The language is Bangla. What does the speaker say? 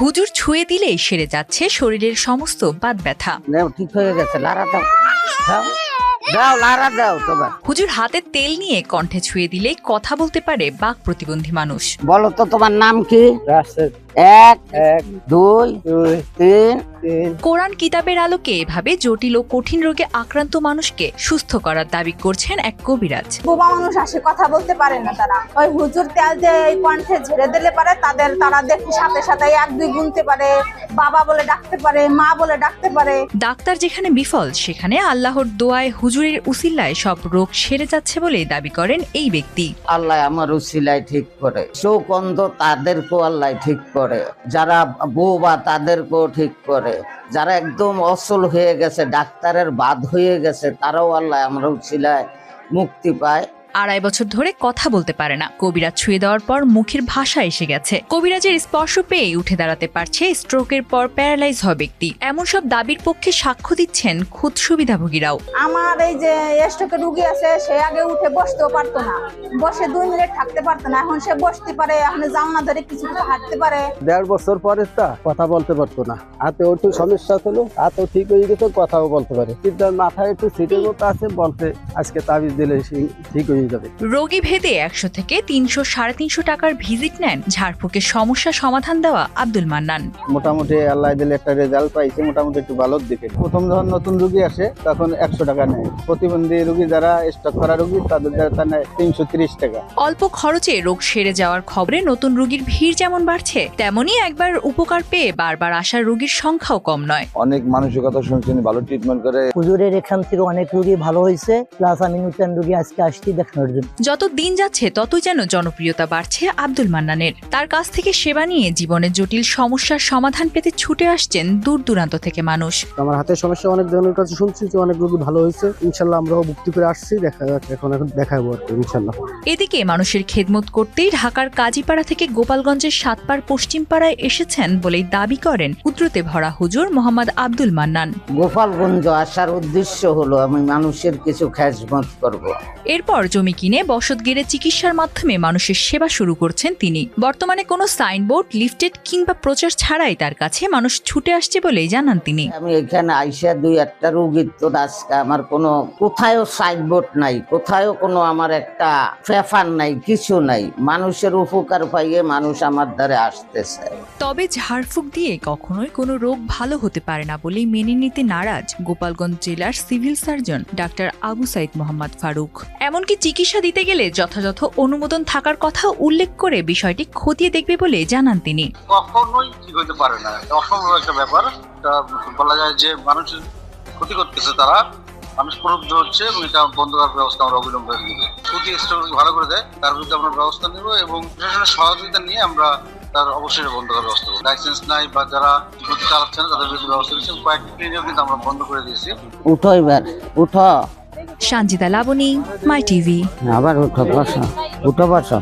হুজুর ছুঁয়ে দিলেই সেরে যাচ্ছে শরীরের সমস্ত বাত ব্যথা। ঠিক হয়ে গেছে, লারা দাও, দাও দাও, লারা দাও। তোমার হুজুর হাতে তেল নিয়ে কণ্ঠে ছুঁয়ে দিলেই কথা বলতে পারে বাক প্রতিবন্ধী মানুষ। বলো তো তোমার নাম কি? এক, দুই, তিন। কোরআন কিতাবের আলোকে এভাবে জটিল ও কঠিন রোগে আক্রান্ত মানুষকে সুস্থ করার দাবি করছেন এক কবিরাজ। বোবা মানুষ আসে, কথা বলতে পারে না, তারা ওই হুজুর তেল দিয়ে এই কণ্ঠে ঝেড়ে দিলে পারে তারা দেখে সাথে সাথে এক দুই গুনতে পারে, বাবা বলে ডাকতে পারে, মা বলে ডাকতে পারে। ডাক্তার যেখানে বিফল সেখানে আল্লাহর দোয়ায় হুজুরের উসিলায় সব রোগ সেরে যাচ্ছে বলে দাবি করেন এই ব্যক্তি। আল্লাহ আমার উসিলায় ঠিক করে, চোখ অন্ধ তাদেরকেও আল্লাহ ঠিক করে, যারা বোবা তাদেরকেও ঠিক করে, যারা একদম অসল হয়ে গেছে, ডাক্তারের বাদ হয়ে গেছে, তারাও আল্লাহ আমার উসিলায় মুক্তি পায়। 2.5 বছর ধরে কথা বলতে পারে না। কবিরাজ ছুঁয়ে দেওয়ার পর মুখের ভাষা এসে গেছে। কবিরাজের স্পর্শ পেয়ে উঠে দাঁড়াতে পারছে, স্ট্রোকের পর প্যারালাইজ হওয়া ব্যক্তি। এমন সব দাবির পক্ষে সাক্ষ্য দিচ্ছেন খুদ সুবিধাভোগীরাও। আমার এই যে স্ট্রোকের রুগী আছে, সে আগে উঠে বসতেও পারতো না, বসে 2 মিনিট থাকতে পারতো না, এখন সে বসতে পারে, এখন জানলা ধরে কিছু কিছু হাঁটতে পারে। 1.5 বছর পরে তা কথা বলতে পারতো না, হাতে একটু সমস্যা ছিল, হাতও ঠিক হয়ে গেছে, কথাও বলতে পারে, কিন্তু মাথায় একটু সিটের মতো আছে, বলতে আজকে তাবিজ দিলে ঠিক হয়ে যাবে। রোগী ভেদে 100 থেকে 300, 350 টাকার ভিজিট নেন ঝাড়ফুঁকের সমস্যা সমাধান দেওয়া আব্দুল মান্নান। মোটামুটি আল্লাহ দিলে একটা রেজাল্ট পাইছে, মোটামুটি একটু ভালোর দিকে। প্রথম যখন নতুন রোগী আসে তখন 100 টাকা নেয়, প্রতিবন্ধী রোগী যারা স্টক করা রোগী তাদের দ্বারা নেয় 330 টাকা। অল্প খরচে রোগ সেরে যাওয়ার খবরে নতুন রোগীর ভিড় যেমন বাড়ছে, তেমনি একবার উপকার পেয়ে বারবার আসার রোগীর সংখ্যাও কম নয়। অনেক মানসিকতা শুনছেন, ভালো ট্রিটমেন্ট করে। হুজুরের এখান থেকে অনেক রোগী ভালো হয়েছে, প্লাস আমি নতুন রোগী আজকে আসছি দেখানোর জন্য। যত দিন যাচ্ছে ততই যেন জনপ্রিয়তা বাড়ছে আব্দুল মান্নানের। তার কাছ থেকে সেবা নিয়ে জীবনের জটিল সমস্যার সমাধান পেতে ছুটে আসছেন দূর দূরান্ত থেকে মানুষ। আমার হাতের সমস্যা অনেক জনের কাছে শুনছি যে অনেক রোগী ভালো হয়েছে, ইনশাল্লাহ আমরাও মুক্তি করে আসছি, দেখা যাক এখন দেখাবো আর কি ইনশাল্লাহ। এদিকে মানুষের খেদমত করতেই ঢাকার কাজীপাড়া থেকে গোপালগঞ্জের সাতপার পশ্চিম পাড়ায় এসেছেন বলেই দাবি করেন কুদরতে ভরা হুজুর মোহাম্মদ আব্দুল মান্নান। গোপালগঞ্জ আসার উদ্দেশ্য হলো আমি মানুষের কিছু খেদমত করব। এরপর জমি কিনে বসত গেড়ে চিকিৎসার মাধ্যমে মানুষের সেবা শুরু করছেন তিনি। বর্তমানে কোনো সাইনবোর্ড, লিফটেড কিংবা প্রচার ছাড়াই তার কাছে মানুষ ছুটে আসছে বলেই জানান তিনি। আমি এখানে আইসা 2-1টা রোগীর তো আজকে আমার কোনো কোথাও সাইনবোর্ড নাই, কোথাও কোনো আমার একটা পেপার নাই, কিছু নাই, মানুষের উপকার পাইয়ে মানুষ আমার দ্বারে আসতেছে। তবে ঝাড়ফুঁক দিয়ে কখনোই কোনো রোগ ভালো হতে পারে না বলেই মেনে নিতে নারাজ গোপালগঞ্জ জেলার civil surgeon doctor Abu Saeed Mohammad Faruk. এমনকি চিকিৎসা দিতে গেলে যথাযথ অনুমোদন থাকার কথা উল্লেখ করে বিষয়টি খতিয়ে দেখবে বলে জানান তিনি। কখনোই ঠিক হতে পারে না, অসম্ভব একটা ব্যাপার। বলা যায় যে মানুষের ক্ষতি করতেছে, তারা মানুষ প্রলুব্ধ হচ্ছে এবং এটা বন্ধ করার ব্যবস্থা আমরা অবিলম্বে নেব। যদি স্ট্রোক ভালো করে দেয় তার বিরুদ্ধে আমরা ব্যবস্থা নেব এবং প্রশাসনের সহযোগিতা নিয়ে আমরা তার অবশ্যই বন্ধ করার ব্যবস্থা করবো। লাইসেন্স নাই বা যারা ঠিকমতো চালাচ্ছে না তাদের বিরুদ্ধে ব্যবস্থা নিচ্ছি। কয়েকটি ক্লিনিক কিন্তু আমরা বন্ধ করে দিয়েছি। উঠো এবার, উঠো। সঞ্জিতা লাবণী, মাই টিভি। আবার উঠো, বসো, উঠো, বসো।